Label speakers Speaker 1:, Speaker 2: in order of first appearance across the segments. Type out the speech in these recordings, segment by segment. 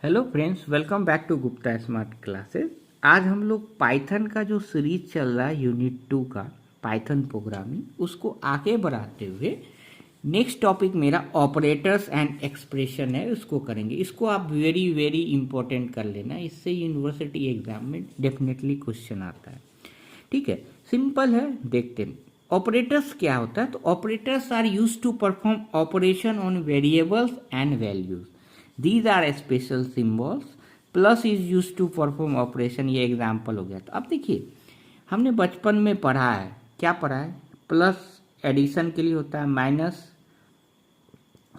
Speaker 1: Hello friends, welcome back to Gupta smart classes. आज हम लोग पाइथन का जो सीरीज चल रहा है यूनिट 2 का पाइथन प्रोग्रामिंग उसको आगे बढ़ाते हुए नेक्स्ट टॉपिक मेरा ऑपरेटर्स एंड एक्सप्रेशन है, उसको करेंगे। इसको आप वेरी वेरी इंपॉर्टेंट कर लेना, इससे यूनिवर्सिटी एग्जाम में डेफिनेटली क्वेश्चन आता है। ठीक है, सिंपल है, देखते हैं ऑपरेटर्स क्या होता है। तो operators are use to perform operation on variables and values. These are special symbols. Plus is use to perform operation, ये एग्जाम्पल हो गया। तो अब देखिए, हमने बचपन में पढ़ा है, क्या पढ़ा है? प्लस एडिशन के लिए होता है, माइनस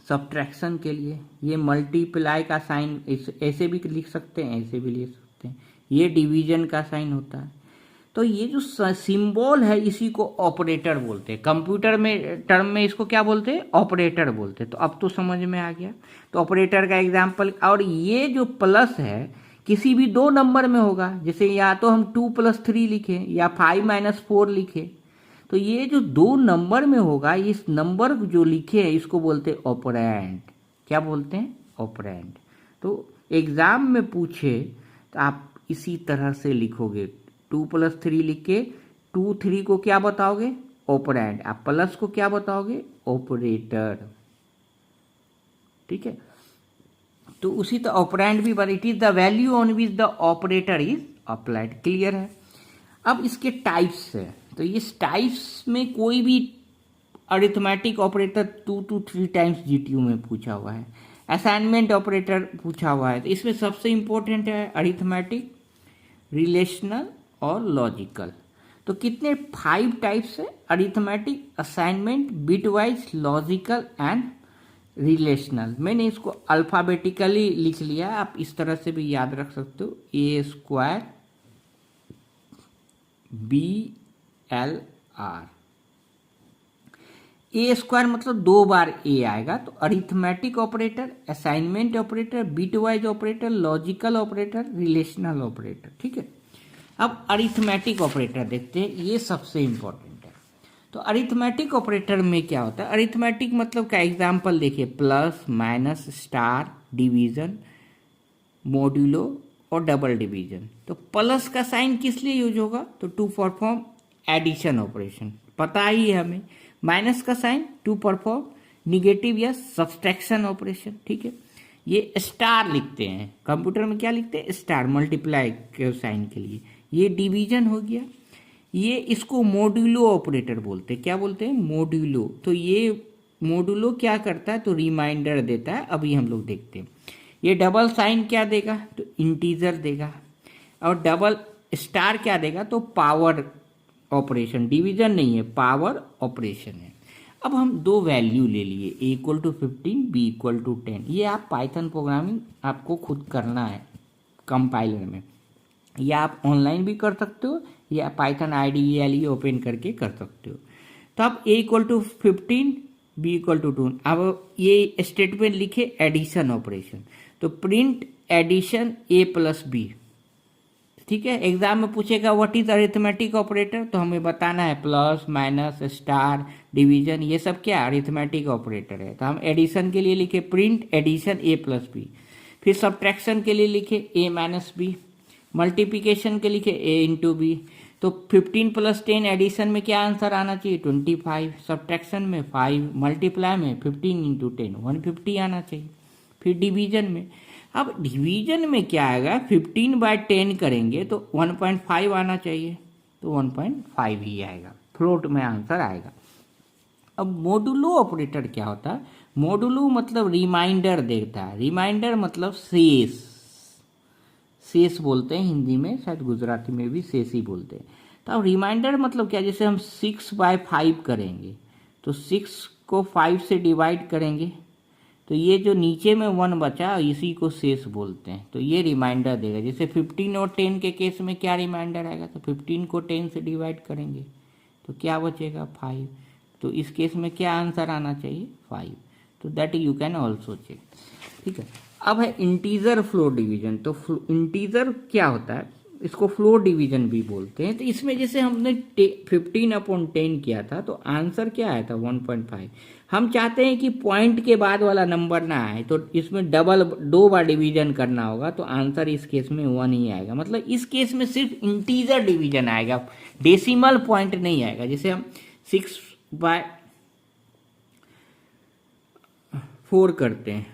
Speaker 1: सब्ट्रैक्शन के लिए, ये मल्टीप्लाई का साइन ऐसे भी लिख सकते हैं, ऐसे भी लिख सकते हैं, ये डिवीजन का साइन होता है। तो ये जो सिंबल है इसी को ऑपरेटर बोलते हैं। कंप्यूटर में टर्म में इसको क्या बोलते हैं? ऑपरेटर बोलते हैं। तो अब तो समझ में आ गया। तो ऑपरेटर का एग्जांपल, और ये जो प्लस है किसी भी दो नंबर में होगा, जैसे या तो हम 2+3 लिखें या 5-4 लिखें। तो ये जो दो नंबर में होगा, इस नंबर जो लिखे हैं इसको बोलते हैं ऑपरेंड। क्या बोलते हैं? ऑपरेंड। तो एग्जाम में पूछे तो आप इसी तरह से लिखोगे। 2+3 लिख के 2-3 को क्या बताओगे? ऑपरेंड। आप प्लस को क्या बताओगे? ऑपरेटर। ठीक है, तो उसी तरह ऑपरेंड भी, but it is the value on which the operator is applied. Clear है? अब इसके टाइप्स है। तो इस टाइप्स में कोई भी arithmetic operator 2 to 3 times GTU में पूछा हुआ है। असाइनमेंट ऑपरेटर पूछा हुआ है। तो इसमें सबसे इंपॉर्टेंट है अरिथमेटिक, रिलेशनल और लॉजिकल। तो कितने 5 टाइप्स है? Arithmetic, assignment, bitwise, logical and relational. मैंने इसको अल्फाबेटिकली लिख लिया, आप इस तरह से भी याद रख सकते हो। A² BLR। A² मतलब 2 बार A आएगा। तो arithmetic operator, assignment operator, bitwise operator, logical operator, relational operator. ठीक है, अब अरिथमेटिक ऑपरेटर देखते हैं, ये सबसे इंपॉर्टेंट है। तो अरिथमेटिक ऑपरेटर में क्या होता है? अरिथमेटिक मतलब का एग्जांपल देखिए, plus, minus, star, division, modulo और डबल डिवीजन। तो प्लस का साइन किस लिए यूज होगा? तो टू परफॉर्म एडिशन ऑपरेशन, पता ही है हमें। माइनस का साइन टू परफॉर्म निगेटिव या सब्सट्रैक्शन ऑपरेशन। ठीक है, ये स्टार लिखते हैं, कंप्यूटर में क्या लिखते हैं? स्टार, मल्टीप्लाई के साइन के लिए। ये डिवीजन हो गया। ये इसको मॉड्यूलो ऑपरेटर बोलते हैं। क्या बोलते हैं? मॉड्यूलो। तो ये मॉड्यूलो क्या करता है? तो रिमाइंडर देता है। अभी हम लोग देखते हैं। ये डबल साइन क्या देगा? तो इंटीजर देगा। और डबल स्टार क्या देगा? तो पावर ऑपरेशन, डिवीजन नहीं है, पावर ऑपरेशन है। अब हम दो वैल्यू ले लिए, A=15, B=10। ये आप पाइथन प्रोग्रामिंग आपको खुद करना है कंपाइलर में, या आप ऑनलाइन भी कर सकते हो या पाइथन IDE ओपन करके कर सकते हो। तो आप A=15, B=2। अब ये स्टेटमेंट लिखे एडिशन ऑपरेशन, तो प्रिंट एडिशन A+B। ठीक है, एग्जाम में पूछेगा व्हाट इज अरिथमेटिक ऑपरेटर, तो हमें बताना है प्लस, माइनस, स्टार, डिवीजन, ये सब क्या अरिथमेटिक ऑपरेटर है। तो हम एडिशन के लिए लिखे प्रिंट एडिशन A+B। फिर सब्ट्रैक्शन के लिए लिखे A-B। मल्टीप्लिकेशन के लिखे A×B। तो 15 + 10 एडिशन में क्या आंसर आना चाहिए? 25। सब्ट्रैक्शन में 5, मल्टीप्लाई में 15 × 10 150 आना चाहिए। फिर डिवीजन में, अब डिवीजन में क्या आएगा? 15/10 करेंगे तो 1.5 आना चाहिए, तो 1.5 ही आएगा, फ्लोट में आंसर आएगा। अब मोडुलो ऑपरेटर क्या होता है? मोडुलो मतलब रिमाइंडर देता है। रिमाइंडर मतलब शेष, शेष बोलते हैं हिंदी में, शायद गुजराती में भी शेष ही बोलते हैं। तो अब रिमाइंडर मतलब क्या? जैसे हम 6/5 करेंगे तो 6 को 5 से डिवाइड करेंगे, तो ये जो नीचे में 1 बचा इसी को शेष बोलते हैं। तो ये रिमाइंडर देगा। जैसे 15 और 10 के केस में क्या रिमाइंडर आएगा? तो 15 को 10 से डिवाइड करेंगे तो क्या बचेगा? 5। तो इस केस में क्या आंसर आना चाहिए? 5। तो that you can also check. ठीक है, अब है इंटीजर फ्लोट डिवीजन। तो इंटीजर क्या होता है? इसको फ्लोर डिवीजन भी बोलते हैं। तो इसमें जैसे हमने 15/10 किया था तो आंसर क्या आया था 1.5। हम चाहते हैं कि पॉइंट के बाद वाला नंबर ना आए, तो इसमें डबल 2 बार डिवीजन करना होगा, तो आंसर इस केस में 1 ही आएगा। मतलब इस केस में सिर्फ इंटीजर डिवीजन आएगा, डेसिमल पॉइंट नहीं आएगा। जैसे हम 6/4 करते हैं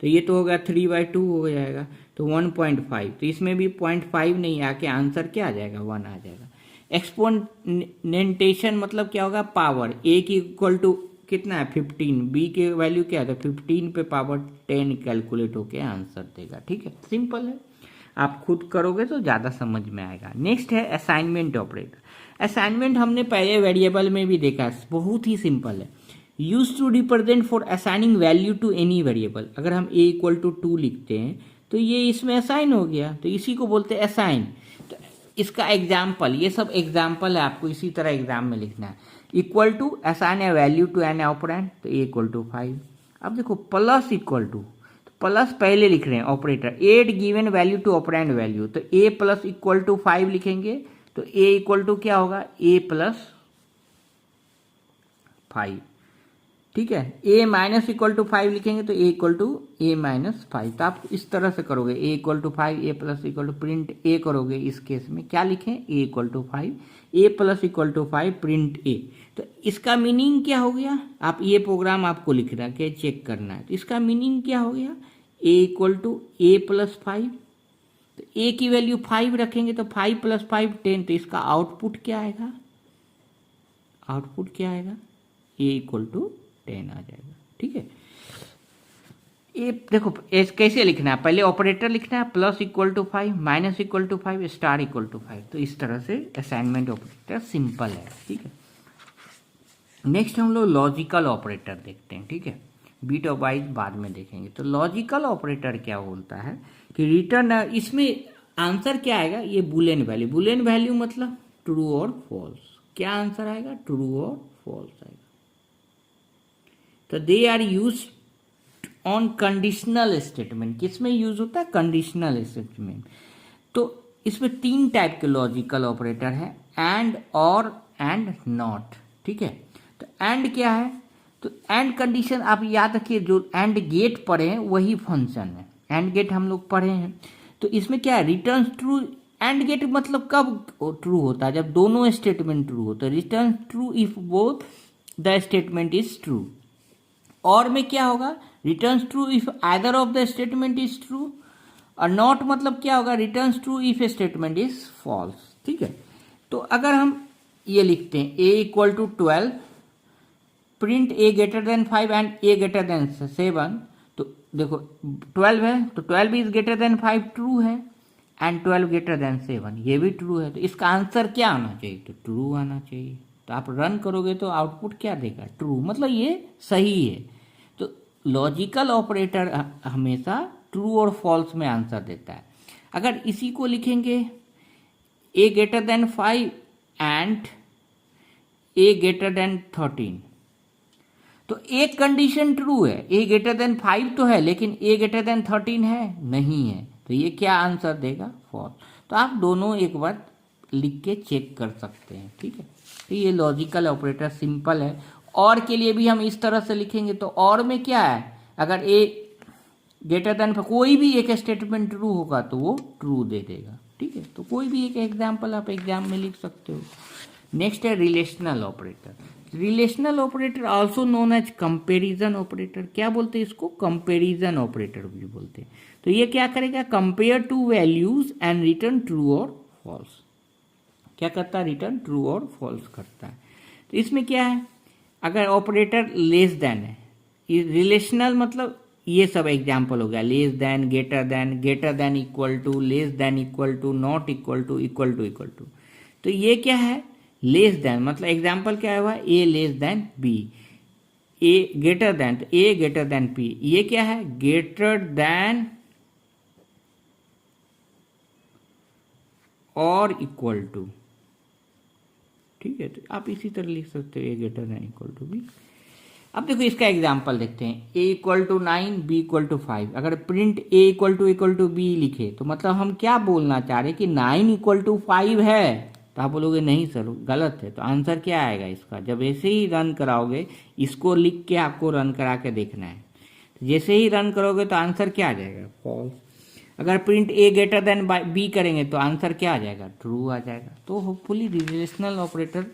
Speaker 1: तो ये तो होगा 3/2 हो जाएगा, तो 1.5। तो इसमें भी 0.5 नहीं आके आंसर क्या आ जाएगा 1 आ जाएगा। एक्सपोनेंटेशन मतलब क्या होगा, पावर। ए की इक्वल टू कितना है 15, बी के वैल्यू क्या है तो 15 पे पावर 10 कैलकुलेट होके आंसर देगा। ठीक है, सिंपल है, आप खुद करोगे तो ज़्यादा समझ में आएगा। नेक्स्ट है असाइनमेंट ऑपरेटर। असाइनमेंट हमने पहले वेरिएबल में भी देखा है, बहुत ही सिंपल है। Use to represent for assigning value to any variable. अगर हम ए इक्वल टू 2 लिखते हैं तो ये इसमें असाइन हो गया, तो इसी को बोलते हैं असाइन। तो इसका एग्जाम्पल, ये सब एग्जाम्पल है, आपको इसी तरह एग्जाम में लिखना है। Equal to assign a value to an operand, तो ए इक्वल टू 5। अब देखो प्लस इक्वल टू, तो प्लस पहले लिख रहे हैं operator, add given value to operand value, तो ए प्लस इक्वल टू 5 लिखेंगे, तो ए इक्वल टू क्या होगा ए प्लस 5। ठीक है, ए माइनस इक्वल टू 5 लिखेंगे तो a equal to a minus 5। तो आप इस तरह से करोगे, a equal to 5, a plus equal to print a करोगे। इस केस में क्या लिखें, a equal to 5, a plus equal to 5 print a. तो इसका मीनिंग क्या हो गया, आप ये प्रोग्राम आपको लिखना है, चेक करना है। तो इसका मीनिंग क्या हो गया, ए इक्वल टू ए प्लस 5, तो ए की वैल्यू 5 रखेंगे तो 5 प्लस 5 10। तो इसका आउटपुट क्या आएगा, आउटपुट क्या आएगा, ए इक्वल टू 10 आ जाएगा। ठीक है, ये देखो कैसे लिखना है, पहले ऑपरेटर लिखना है, plus equal to 5, minus equal to 5, star equal to 5। तो इस तरह से असाइनमेंट ऑपरेटर सिंपल है। ठीक है, नेक्स्ट हम लोग लॉजिकल ऑपरेटर देखते हैं। ठीक है, बीट और वाइज बाद में देखेंगे। तो लॉजिकल ऑपरेटर क्या बोलता है कि रिटर्न, इसमें आंसर क्या आएगा, ये बुलियन वैल्यू। बुलियन वैल्यू मतलब ट्रू और फॉल्स। क्या आंसर आएगा, ट्रू और फॉल्स आएगा। तो they are use on conditional statement. किसमें यूज होता है, कंडीशनल स्टेटमेंट। तो इसमें 3 टाइप के लॉजिकल ऑपरेटर है, एंड, और, एंड, नॉट। ठीक है, तो एंड क्या है, तो एंड कंडीशन आप याद रखिए, जो एंड गेट पढ़े हैं वही फंक्शन है। एंड गेट हम लोग पढ़े हैं, तो इसमें क्या है, रिटर्न ट्रू। एंड गेट मतलब कब ट्रू होता है, जब दोनों स्टेटमेंट ट्रू होता है। Return true if both the statement is true. और में क्या होगा, returns true if either of the statement is true. और नॉट मतलब क्या होगा, returns true if statement is false. ठीक है, तो अगर हम ये लिखते हैं a equal to 12, print a greater than 5 and a greater than 7, तो देखो 12 है तो 12 इज ग्रेटर देन 5 ट्रू है, एंड 12 ग्रेटर देन 7 ये भी ट्रू है। तो इसका आंसर क्या आना चाहिए, तो ट्रू आना चाहिए। तो आप रन करोगे तो आउटपुट क्या देगा, ट्रू, मतलब ये सही है। तो लॉजिकल ऑपरेटर हमेशा ट्रू और फॉल्स में आंसर देता है। अगर इसी को लिखेंगे a greater than 5 and a greater than 13, तो एक कंडीशन ट्रू है, ए ग्रेटर देन 5 तो है लेकिन ए ग्रेटर देन 13 है नहीं है, तो ये क्या आंसर देगा, फॉल्स। तो आप दोनों एक बार लिख के चेक कर सकते हैं। ठीक है, तो ये लॉजिकल ऑपरेटर सिंपल है। और के लिए भी हम इस तरह से लिखेंगे, तो और में क्या है, अगर ए ग्रेटर देन कोई भी एक स्टेटमेंट ट्रू होगा तो वो ट्रू दे देगा। ठीक है, तो कोई भी एक एग्जाम्पल आप एग्जाम में लिख सकते हो। नेक्स्ट है relational operator. Relational operator also known as comparison operator. क्या बोलते हैं इसको, कंपेरिजन ऑपरेटर भी बोलते हैं। तो ये क्या करेगा, compare to values and return true और फॉल्स। क्या करता है, रिटर्न ट्रू और फॉल्स करता है। तो इसमें क्या है, अगर ऑपरेटर लेस देन है, रिलेशनल मतलब ये सब एग्जाम्पल हो गया, less than, greater than equal to, less than equal to, not equal to, equal to equal to. तो ये क्या है, लेस देन मतलब एग्जाम्पल क्या हुआ, a less than b, a greater than, तो ए ग्रेटर देन पी। ये क्या है, ग्रेटर देन और इक्वल टू। ठीक है, तो आप इसी तरह लिख सकते हो, a greater than equal to b. अब देखो इसका एग्जाम्पल देखते हैं, a equal to 9 b equal to 5। अगर print a equal to b लिखे तो मतलब हम क्या बोलना चाह रहे हैं कि 9 इक्वल टू 5 है। तो आप बोलोगे नहीं सर गलत है, तो आंसर क्या आएगा इसका? जब ऐसे ही रन कराओगे, इसको लिख के आपको रन करा के देखना है, जैसे ही रन करोगे तो आंसर क्या आ जाएगा? फॉल्स। अगर print a greater than b करेंगे तो आंसर क्या आ जाएगा? ट्रू आ जाएगा। तो होपफुली रिलेशनल ऑपरेटर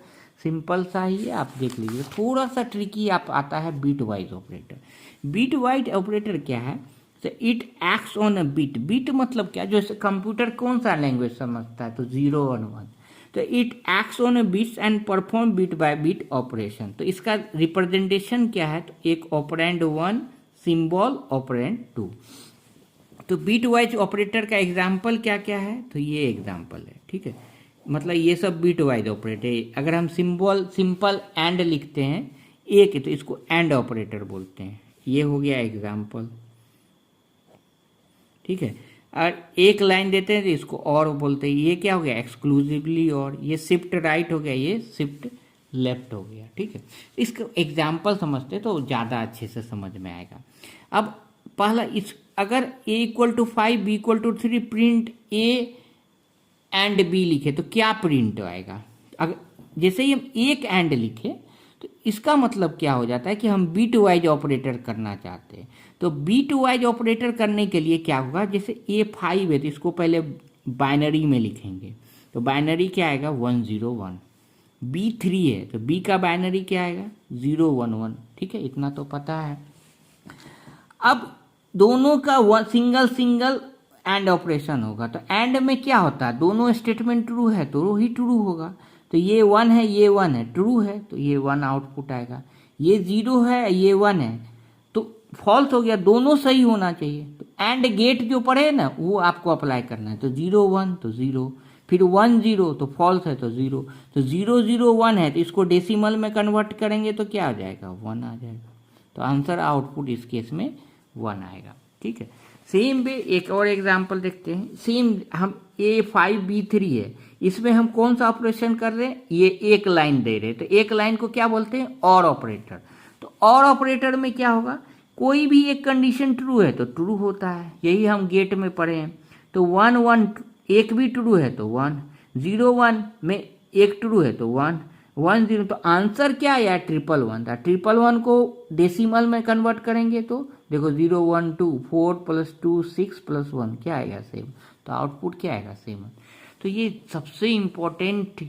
Speaker 1: सिंपल सा ही है, आप देख लीजिए। थोड़ा सा ट्रिकी आप आता है bit wise operator. Bit wise operator क्या है? It acts on a bit. Bit मतलब क्या? जो कंप्यूटर कौन सा लैंग्वेज समझता है? तो 0 और 1। तो it acts on a bits and perform bit by bit operation. तो इसका रिप्रेजेंटेशन क्या है? तो एक ऑपरेंड 1, सिंबल ऑपरेंड 2। तो बिट वाइज ऑपरेटर का एग्जाम्पल क्या क्या है? तो ये एग्जाम्पल है, ठीक है। मतलब ये सब बिट वाइज ऑपरेटर। अगर हम सिंपल एंड लिखते हैं एक, तो इसको एंड ऑपरेटर बोलते हैं। ये हो गया एग्जाम्पल, ठीक है। और एक लाइन देते हैं तो इसको और बोलते हैं। ये क्या हो गया? एक्सक्लूसिवली और। ये शिफ्ट राइट हो गया, ये शिफ्ट लेफ्ट हो गया, ठीक है। इसका एग्जाम्पल समझते तो ज़्यादा अच्छे से समझ में आएगा। अब पहला इस, अगर a equal to 5 b equal to 3 print a and b लिखे तो क्या प्रिंट आएगा? अगर जैसे ही हम एक एंड लिखे तो इसका मतलब क्या हो जाता है कि हम बिट वाइज ऑपरेटर करना चाहते हैं। तो बिट वाइज ऑपरेटर करने के लिए क्या होगा? जैसे A5 है तो इसको पहले बाइनरी में लिखेंगे, तो बाइनरी क्या आएगा? 101। B3 है तो B का बाइनरी क्या आएगा? 011, ठीक है। इतना तो पता है। अब दोनों का सिंगल सिंगल एंड ऑपरेशन होगा। तो एंड में क्या होता है? दोनों स्टेटमेंट ट्रू है तो ही ट्रू होगा। तो ये 1 है, ये 1 है, ट्रू है तो ये 1 आउटपुट आएगा। ये 0 है, ये 1 है तो फॉल्स हो गया। दोनों सही होना चाहिए। तो एंड गेट जो पढ़े ना वो आपको अप्लाई करना है। तो 0 1 तो 0, फिर 1 0 तो फॉल्स है तो 0। तो 0 0 1 है तो इसको डेसिमल में कन्वर्ट करेंगे तो क्या आ जाएगा? 1 आ जाएगा। तो आंसर आउटपुट इस केस में 1 आएगा, ठीक है। सेम वे एक और एग्जांपल देखते हैं। सेम हम A5 B3 है, इसमें हम कौन सा ऑपरेशन कर रहे हैं? ये एक लाइन दे रहे हैं। तो एक लाइन को क्या बोलते हैं? और ऑपरेटर। तो और ऑपरेटर में क्या होगा? कोई भी एक कंडीशन ट्रू है तो ट्रू होता है, यही हम गेट में पढ़े हैं। तो 1 1 एक भी ट्रू है तो 1, 0 1 में एक ट्रू है तो 1, 1 0। तो आंसर क्या आया? 111 था। 111 को डेसिमल में कन्वर्ट करेंगे तो देखो 0 1 2 4 + 2 6 + 1 क्या आएगा? 7। तो आउटपुट क्या आएगा? 7। तो ये सबसे इम्पोर्टेंट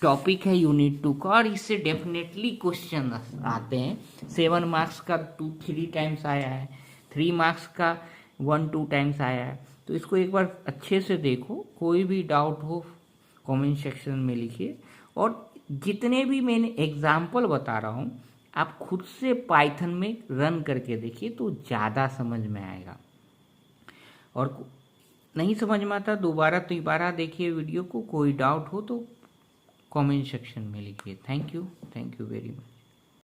Speaker 1: टॉपिक है यूनिट 2 का, और इससे डेफिनेटली क्वेश्चन आते हैं। 7 मार्क्स का 2 3 टाइम्स आया है, 3 मार्क्स का 1 2 टाइम्स आया है। तो इसको एक बार अच्छे से देखो, कोई भी डाउट हो कमेंट सेक्शन में लिखिए। और जितने भी मैंने एग्जाम्पल बता रहा हूँ आप खुद से पाइथन में रन करके देखिए तो ज़्यादा समझ में आएगा। और नहीं समझ में आता दोबारा देखिए वीडियो को। कोई डाउट हो तो कमेंट सेक्शन में लिखिए। Thank you very much.